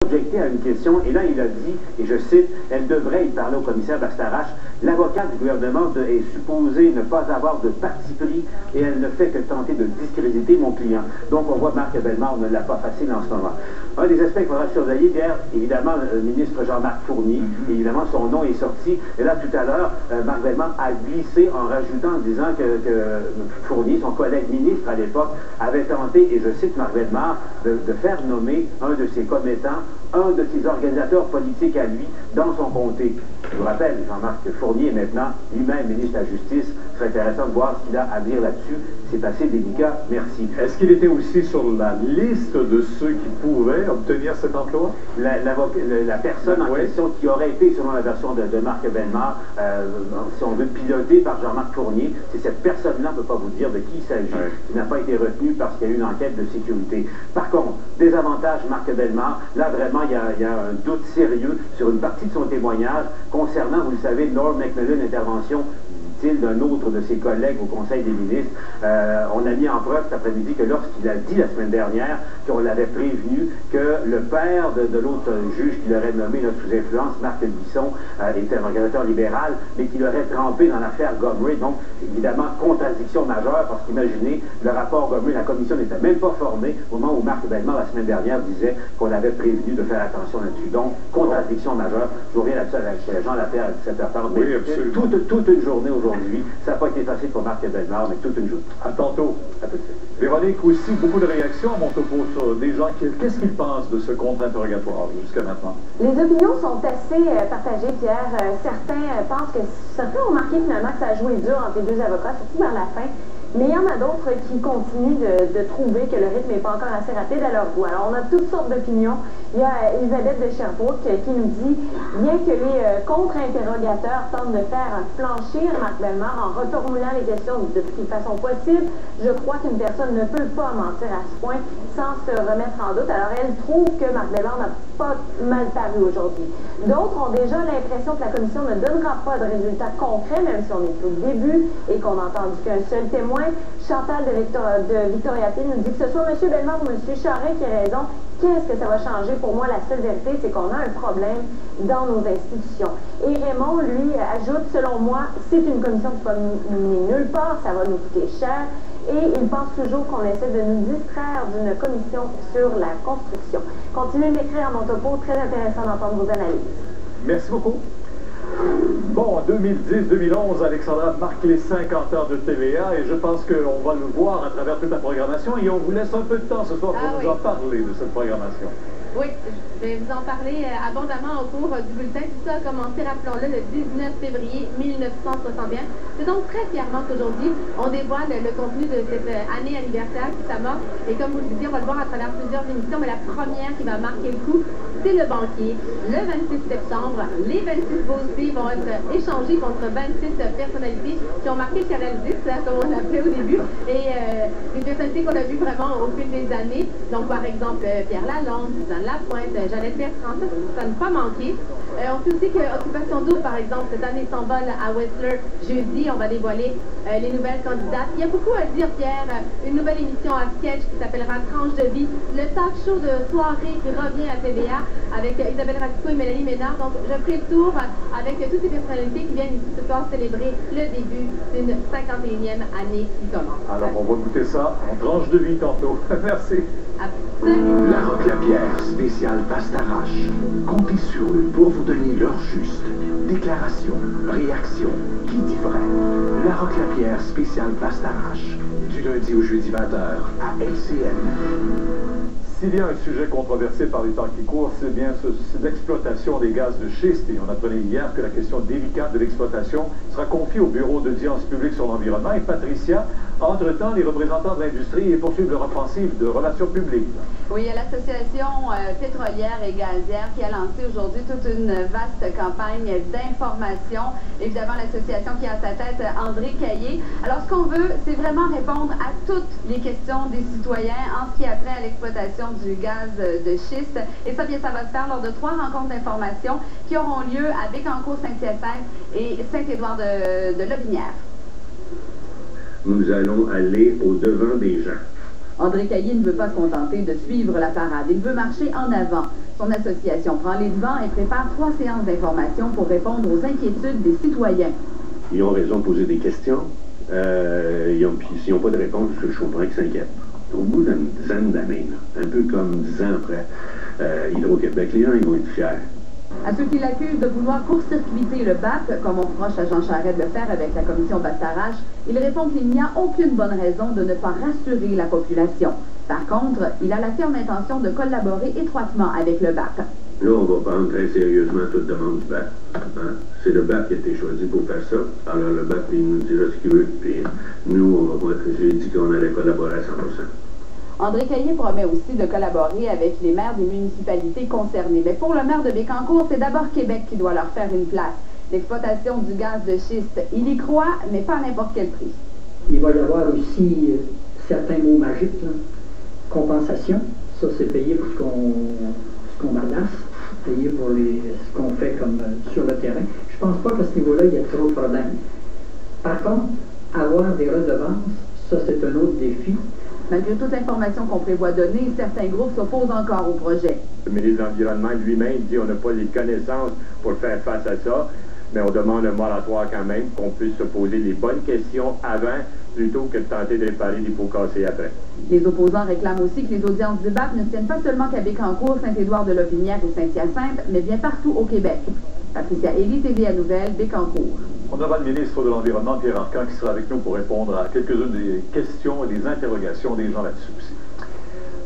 objecté à une question, et là il a dit, et je cite, elle devrait y parler au commissaire Bastarache, l'avocat du gouvernement est supposé ne pas avoir de parti pris, et elle ne fait que tenter de discréditer mon client. Donc on voit Marc Bellemare ne l'a pas facile en ce moment. Un des aspects qu'il faudra surveiller, Pierre, évidemment, le ministre Jean-Marc Fournier, évidemment son nom est sorti, et là tout à l'heure, Marc Bellemare a glissé en rajoutant, en disant que Fournier, son collègue ministre à l'époque, avait tenté, et je cite Marc Bellemare, de faire nommer un de ses commettants, un de ses organisateurs politiques à lui, dans son comté. Je vous rappelle, Jean-Marc Fournier est maintenant lui-même ministre de la Justice. Ce serait intéressant de voir ce qu'il a à dire là-dessus. C'est assez délicat. Merci. Est-ce qu'il était aussi sur la liste de ceux qui pouvaient obtenir cet emploi? La personne en question qui aurait été, selon la version de Marc Bellemare, si on veut, pilotée par Jean-Marc Fournier, c'est cette personne-là, on ne peut pas vous dire de qui il s'agit, qui n'a pas été retenue parce qu'il y a eu une enquête de sécurité. Par contre, désavantage Marc Bellemare, là vraiment il y a un doute sérieux sur une partie de son témoignage concernant, vous le savez, Norm Macmillan, intervention d'un autre de ses collègues au Conseil des ministres. On a mis en preuve cet après-midi que lorsqu'il a dit la semaine dernière qu'on l'avait prévenu que le père de l'autre juge qu'il aurait nommé sous influence, Marc Bisson, était un organisateur libéral, mais qu'il aurait trempé dans l'affaire Gomery. Donc, évidemment, contradiction majeure, parce qu'imaginez, le rapport Gomery, la commission n'était même pas formée au moment où Marc Bellemare, la semaine dernière, disait qu'on l'avait prévenu de faire attention là-dessus. Donc, contradiction majeure. Je reviens là-dessus avec Jean Lapierre à 17h30. Oui, absolument. Toute une journée aujourd'hui. Ça n'a pas été facile pour Marc Bellemare, mais toute une journée. À tantôt. À tout de suite. Véronique, aussi, beaucoup de réactions à mon topo sur des gens qu'est-ce qu'ils pensent de ce contre-interrogatoire jusqu'à maintenant? Les opinions sont assez partagées, Pierre. Certains pensent que certains ont remarqué finalement que ça a joué dur entre les deux avocats, surtout vers la fin. Mais il y en a d'autres qui continuent de trouver que le rythme n'est pas encore assez rapide à leur goût. Alors, on a toutes sortes d'opinions. Il y a Elisabeth de Sherbrooke qui nous dit, bien que les contre-interrogateurs tentent de faire flanchir Marc Bellemare en reformulant les questions de toute façon possible, je crois qu'une personne ne peut pas mentir à ce point sans se remettre en doute. Alors, elle trouve que Marc Bellemare n'a pas mal paru aujourd'hui. D'autres ont déjà l'impression que la commission ne donnera pas de résultats concrets, même si on est au début et qu'on n'a entendu qu'un seul témoin. Chantal de Victoriaville nous dit que ce soit M. Bellemare ou M. Charest qui a raison. Qu'est-ce que ça va changer? Pour moi, la seule vérité, c'est qu'on a un problème dans nos institutions. Et Raymond, lui, ajoute, selon moi, c'est une commission qui va nous mener nulle part, ça va nous coûter cher. Et il pense toujours qu'on essaie de nous distraire d'une commission sur la construction. Continuez d'écrire à mon topo, très intéressant d'entendre vos analyses. Merci beaucoup. Bon, en 2010-2011, Alexandra marque les 50 heures de TVA et je pense qu'on va le voir à travers toute la programmation et on vous laisse un peu de temps ce soir pour nous en parler de cette programmation. Oui, je vais vous en parler abondamment au cours du bulletin. Tout ça a commencé, rappelons-le, le 19 février 1961. C'est donc très fièrement qu'aujourd'hui, on dévoile le contenu de cette année anniversaire qui s'amorce. Et comme vous le disiez, on va le voir à travers plusieurs émissions, mais la première qui va marquer le coup, c'est le banquier. Le 26 septembre, les 26 dossiers vont être échangés contre 26 personnalités qui ont marqué le Canal 10, comme on l'appelait au début. Et des personnalités qu'on a vues vraiment au fil des années. Donc, par exemple, Pierre Lalonde, Suzanne Lapointe, Jeannette Bertrand, ça ne pas manquer. On sait aussi que Occupation Double, par exemple, cette année s'envole à Whistler. Jeudi, on va dévoiler les nouvelles candidates. Il y a beaucoup à dire, Pierre. Une nouvelle émission à sketch qui s'appellera Tranche de vie. Le talk show de soirée qui revient à TVA avec Isabelle Ratico et Mélanie Ménard. Donc, je ferai le tour avec toutes ces personnalités qui viennent ici ce soir célébrer le début d'une 51e année qui commence. Alors, on va goûter ça en tranche de vie tantôt. Merci. Absolument. La Roque-Lapierre spéciale Bastarache. Comptez sur eux pour vous donner l'heure juste. Déclaration, réaction, qui dit vrai. La Roque-Lapierre spéciale Bastarache. Du lundi au jeudi 20h à LCN. S'il y a un sujet controversé par les temps qui courent, c'est bien l'exploitation des gaz de schiste. Et on apprenait hier que la question délicate de l'exploitation sera confiée au Bureau d'audience publique sur l'environnement. Et Patricia, entre-temps, les représentants de l'industrie poursuivent leur offensive de relations publiques. Oui, il y a l'association pétrolière et gazière qui a lancé aujourd'hui toute une vaste campagne d'information. Évidemment, l'association qui a à sa tête André Caillé. Alors, ce qu'on veut, c'est vraiment répondre à toutes les questions des citoyens en ce qui a trait à l'exploitation du gaz de schiste. Et ça, bien, ça va se faire lors de 3 rencontres d'information qui auront lieu à Bécancour, Saint-Hyacinthe et Saint-Édouard de Lobinière. Nous allons aller au-devant des gens. André Caillé ne veut pas se contenter de suivre la parade. Il veut marcher en avant. Son association prend les devants et prépare 3 séances d'information pour répondre aux inquiétudes des citoyens. Ils ont raison de poser des questions. Puis s'ils n'ont pas de réponse, je comprends qu'ils s'inquiètent. Au bout d'une dizaine d'années, un peu comme 10 ans après Hydro-Québec, les gens ils vont être fiers. À ceux qui l'accusent de vouloir court-circuiter le BAP, comme on reproche à Jean Charest de le faire avec la commission Bastarache, il répond qu'il n'y a aucune bonne raison de ne pas rassurer la population. Par contre, il a la ferme intention de collaborer étroitement avec le BAP. Là, on va prendre très sérieusement toute demande du BAP. Hein? C'est le BAP qui a été choisi pour faire ça. Alors le BAP, il nous dira ce qu'il veut, puis nous, j'ai dit qu'on allait collaborer à 100%. André Caillé promet aussi de collaborer avec les maires des municipalités concernées. Mais pour le maire de Bécancour, c'est d'abord Québec qui doit leur faire une place. L'exploitation du gaz de schiste, il y croit, mais pas à n'importe quel prix. Il va y avoir aussi certains mots magiques, là. Compensation, ça c'est payé pour ce qu'on ramasse, payé pour ce qu'on fait comme sur le terrain. Je pense pas qu'à ce niveau-là, il y a trop de problèmes. Par contre, avoir des redevances, ça c'est un autre défi. Malgré toute l'information qu'on prévoit donner, certains groupes s'opposent encore au projet. Le ministre de l'Environnement lui-même dit qu'on n'a pas les connaissances pour faire face à ça, mais on demande un moratoire quand même, qu'on puisse se poser les bonnes questions avant, plutôt que de tenter de réparer les pots cassés après. Les opposants réclament aussi que les audiences du BAP ne tiennent pas seulement qu'à Bécancour, Saint-Édouard-de-Lotbinière et Saint-Hyacinthe, mais bien partout au Québec. Patricia Elie, TVA Nouvelle, Bécancour. On aura le ministre de l'Environnement, Pierre Arcan, qui sera avec nous pour répondre à quelques-unes des questions et des interrogations des gens là-dessus aussi.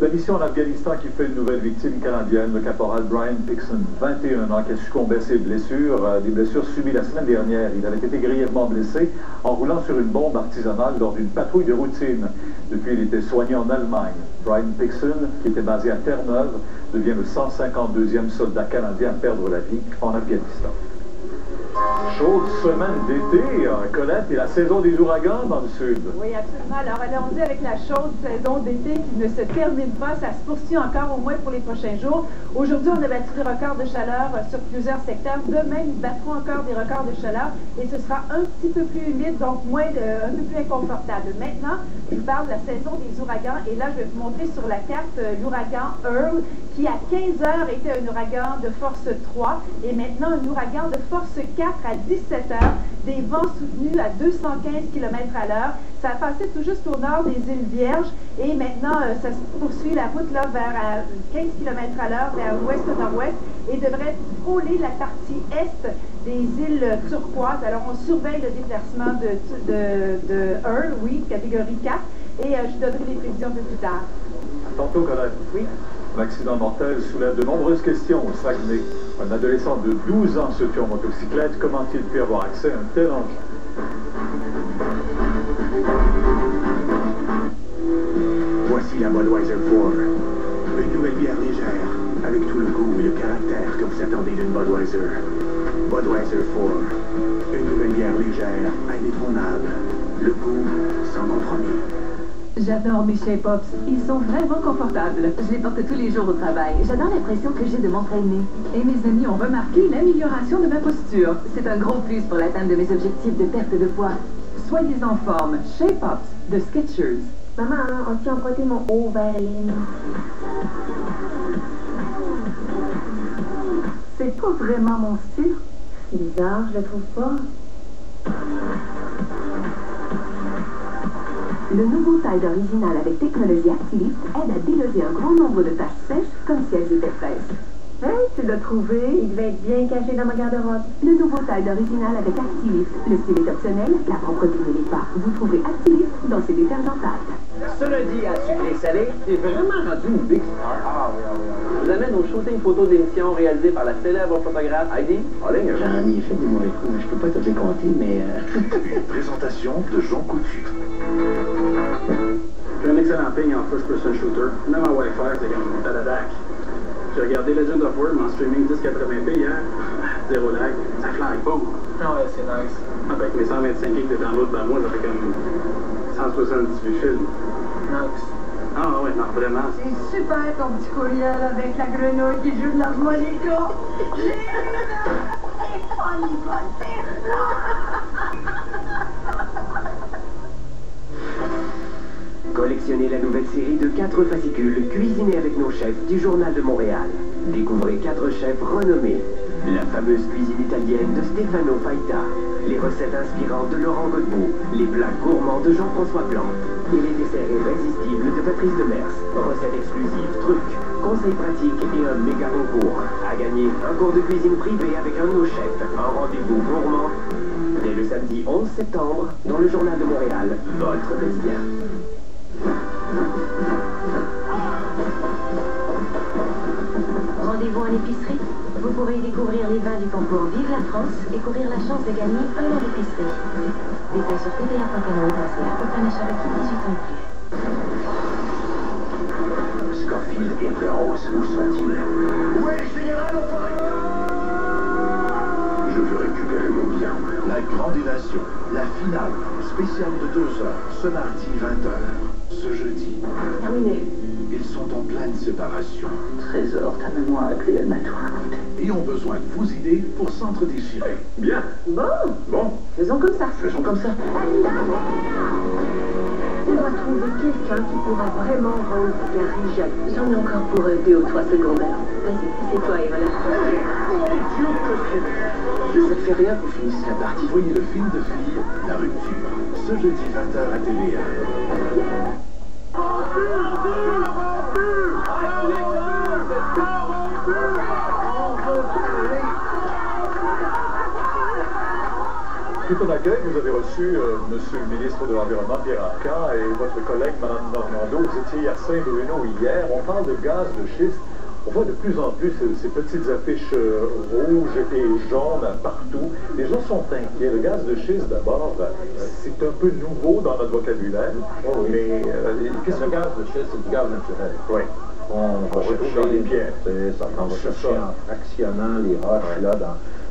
La mission en Afghanistan qui fait une nouvelle victime canadienne, le caporal Brian Pixon, 21 ans, qui a succombé à ses blessures, des blessures subies la semaine dernière. Il avait été grièvement blessé en roulant sur une bombe artisanale lors d'une patrouille de routine. Depuis, il était soigné en Allemagne. Brian Pixon, qui était basé à Terre-Neuve, devient le 152e soldat canadien à perdre la vie en Afghanistan. Chaude semaine d'été, Colette, et la saison des ouragans dans le sud. Oui, absolument. Alors, allons-y avec la chaude saison d'été qui ne se termine pas. Ça se poursuit encore au moins pour les prochains jours. Aujourd'hui, on a battu des records de chaleur sur plusieurs secteurs. Demain, nous battrons encore des records de chaleur et ce sera un petit peu plus humide, donc un peu plus inconfortable. Maintenant, je vous parle de la saison des ouragans et là, je vais vous montrer sur la carte l'ouragan Earl qui, à 15 heures, était un ouragan de force 3 et maintenant un ouragan de force 4 à 17 heures, des vents soutenus à 215 km à l'heure. Ça a passé tout juste au nord des îles Vierges et maintenant ça se poursuit la route là vers 15 km à l'heure vers l'ouest-nord-ouest et devrait frôler la partie est des îles turquoises. Alors on surveille le déplacement de Earl, oui, catégorie 4 et je donnerai les prévisions un peu plus tard. Tantôt, Colette. Oui. L'accident mortel soulève de nombreuses questions au Saguenay. Un adolescent de 12 ans se tue en motocyclette. Comment a-t-il pu avoir accès à un tel engin? Voici la Budweiser 4. Une nouvelle bière légère, avec tout le goût et le caractère que vous attendez d'une Budweiser. Budweiser 4. Une nouvelle bière légère, indétrônable. Le goût sans compromis. J'adore mes Shape-Ups. Ils sont vraiment confortables. Je les porte tous les jours au travail. J'adore l'impression que j'ai de m'entraîner. Et mes amis ont remarqué l'amélioration de ma posture. C'est un gros plus pour l'atteinte de mes objectifs de perte de poids. Soyez en forme. Shape-Ups de Skechers. Maman, as-tu emprunté mon haut vers Lynn? C'est pas vraiment mon style. C'est bizarre, je le trouve pas. Le nouveau Tide original avec technologie Actilift aide à déloger un grand nombre de taches sèches comme si elles étaient fraîches. Hey, tu l'as trouvé? Il devait être bien caché dans ma garde-robe. Le nouveau Tide original avec Actilift. Le style est optionnel, la propreté ne l'est pas. Vous trouverez Actilift dans ses détergents Tide. Ce lundi à Sucré Salé, c'est vraiment rendu une big star. Je vous amène au shooting photo d'émission réalisé par la célèbre photographe Heidi Hollinger. J'en ai fait des mauvais coups, mais je peux pas te les compter, mais... Une présentation de Jean Coutu. J'ai un excellent ping en first-person shooter. Même en Wi-Fi, c'est comme tadadac. J'ai regardé Legend of Worm en streaming 1080p hier. Zéro lag. Ça flag, boum. Ah ouais, c'est nice. Avec mes 125 gigs de download par mois, ça fait comme 178 films. Nice. Ah ouais, non, vraiment. C'est super ton petit courriel avec la grenouille qui joue de l'harmonica. J'ai Collectionnez la nouvelle série de 4 fascicules cuisinés avec nos chefs du Journal de Montréal. Découvrez 4 chefs renommés. La fameuse cuisine italienne de Stefano Faita, les recettes inspirantes de Laurent Godbout, les plats gourmands de Jean-François Plante et les desserts irrésistibles de Patrice Demers. Recettes exclusives, trucs, conseils pratiques et un méga concours. À gagner un cours de cuisine privé avec un de nos chefs, un rendez-vous gourmand. Dès le samedi 11 septembre, dans le Journal de Montréal, votre quotidien. Rendez-vous en épicerie. Vous pourrez découvrir les vins du concours Vive la France et courir la chance de gagner un an d'épicerie. Détails sur tva.ca. Aucun achat requis 18 ans plus. Scofield et Rose, où sont-ils? Où est le général Je veux récupérer mon bien. La grande évasion, la finale, spéciale de 2 heures, ce mardi 20h. Ce jeudi. Terminé. Ils sont en pleine séparation. Trésor, ta maman a appelé, elle m'a tout raconté. Et ont besoin de vos idées pour s'entre-déchirer. Bien. Bon, faisons comme ça. Faisons comme ça. On va trouver quelqu'un qui pourra vraiment rendre Gary jaloux. J'en ai encore pour 2 ou 3 secondes. Vas-y, c'est toi, Eva. Ça ne fait rien que vous finissiez la partie. Voyez le film de filles, La Rupture, ce jeudi 20h à TVA. Tout en accueil, vous avez reçu Monsieur le ministre de l'Environnement, Pierre Arcan, et votre collègue, Mme Normando. Vous étiez à Saint-Bruno hier. On parle de gaz de schiste. On voit de plus en plus ces petites affiches rouges et jaunes partout. Les gens sont inquiets. Le gaz de schiste, d'abord, c'est un peu nouveau dans notre vocabulaire. Mais qu'est-ce que le gaz de schiste? C'est du gaz naturel. Oui. On va chercher les pierres. C'est ça. On va chercher en fractionnant les roches là,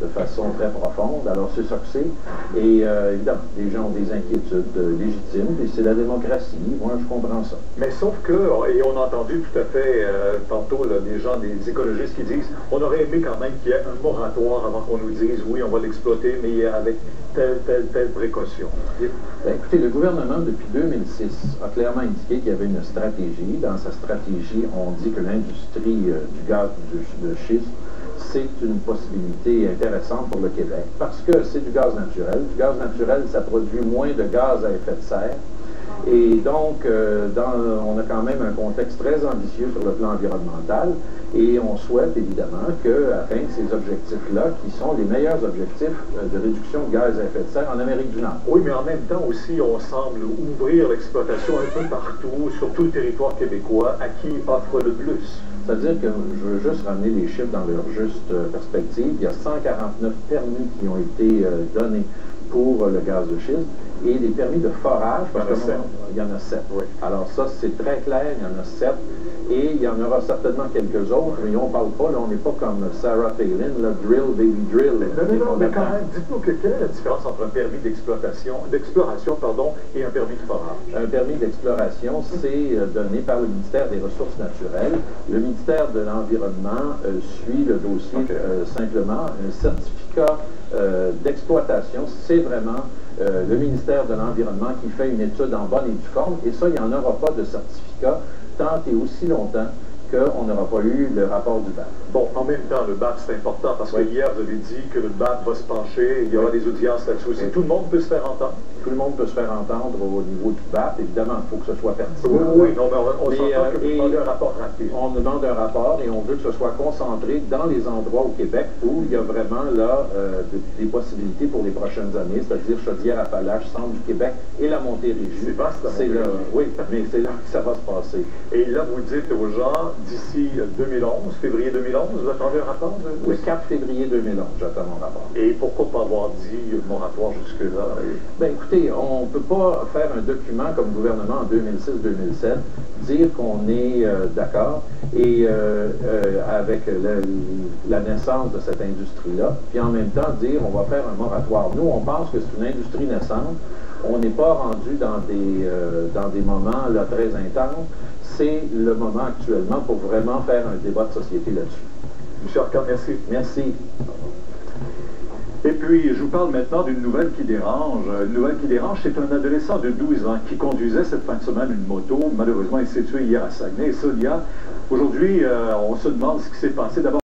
de façon très profonde. Alors, c'est ça que c'est. Et évidemment, les gens ont des inquiétudes légitimes, et c'est la démocratie. Moi, je comprends ça. Mais sauf que, et on a entendu tout à fait tantôt là, des gens, des écologistes qui disent on aurait aimé quand même qu'il y ait un moratoire avant qu'on nous dise oui, on va l'exploiter, mais avec telle précaution. Ben, écoutez, le gouvernement, depuis 2006, a clairement indiqué qu'il y avait une stratégie. Dans sa stratégie, on dit que l'industrie du gaz de schiste, c'est une possibilité intéressante pour le Québec parce que c'est du gaz naturel. Du gaz naturel, ça produit moins de gaz à effet de serre. Et donc, on a quand même un contexte très ambitieux sur le plan environnemental et on souhaite évidemment qu'atteindre ces objectifs-là, qui sont les meilleurs objectifs de réduction de gaz à effet de serre en Amérique du Nord. Oui, mais en même temps aussi, on semble ouvrir l'exploitation un peu partout, sur tout le territoire québécois, à qui offre le plus. C'est-à-dire que je veux juste ramener les chiffres dans leur juste perspective. Il y a 149 permis qui ont été donnés pour le gaz de schiste et des permis de forage, parce qu'il y en a 7. Oui. Alors ça, c'est très clair, il y en a 7. Et il y en aura certainement quelques autres, mais on ne parle pas, là, on n'est pas comme Sarah Palin, là, drill, baby, drill. Non, mais quand même, dites-nous quelle est la différence entre un permis d'exploration, et un permis de forage? Un permis d'exploration, c'est donné par le ministère des Ressources naturelles. Le ministère de l'Environnement suit le dossier simplement. Un certificat d'exploitation, c'est vraiment le ministère de l'Environnement qui fait une étude en bonne et due forme, et ça, il n'y en aura pas de certificat tant et aussi longtemps qu'on n'aura pas eu le rapport du BAP. Bon, en même temps, le BAP, c'est important parce que hier, vous avez dit que le BAP va se pencher, il y aura des audiences là-dessus aussi. Tout le monde peut se faire entendre? Tout le monde peut se faire entendre au niveau du BAP. Évidemment, il faut que ce soit pertinent. Oui, non, mais on s'entend que vous demandez un rapport rapide. On demande un rapport et on veut que ce soit concentré dans les endroits au Québec où il y a vraiment là des possibilités pour les prochaines années, c'est-à-dire Chaudière-Appalaches, centre du Québec et la Montérégie. C'est vaste, la Montérégie. Là, oui, mais c'est là que ça va se passer. Et là, vous dites aux gens, d'ici 2011, février 2011, vous attendez un rapport? Le 4 février 2011, j'attends mon rapport. Et pourquoi pas avoir dit moratoire jusque-là? Ben écoutez, on ne peut pas faire un document comme gouvernement en 2006-2007, dire qu'on est d'accord et avec la naissance de cette industrie-là, puis en même temps dire on va faire un moratoire. Nous, on pense que c'est une industrie naissante. On n'est pas rendu dans des moments là, très intenses. C'est le moment actuellement pour vraiment faire un débat de société là-dessus. Monsieur Arcan, merci. Merci. Et puis, je vous parle maintenant d'une nouvelle qui dérange. Une nouvelle qui dérange, c'est un adolescent de 12 ans qui conduisait cette fin de semaine une moto. Malheureusement, il s'est tué hier à Saguenay. Et ça, il y a Aujourd'hui, on se demande ce qui s'est passé. D'abord,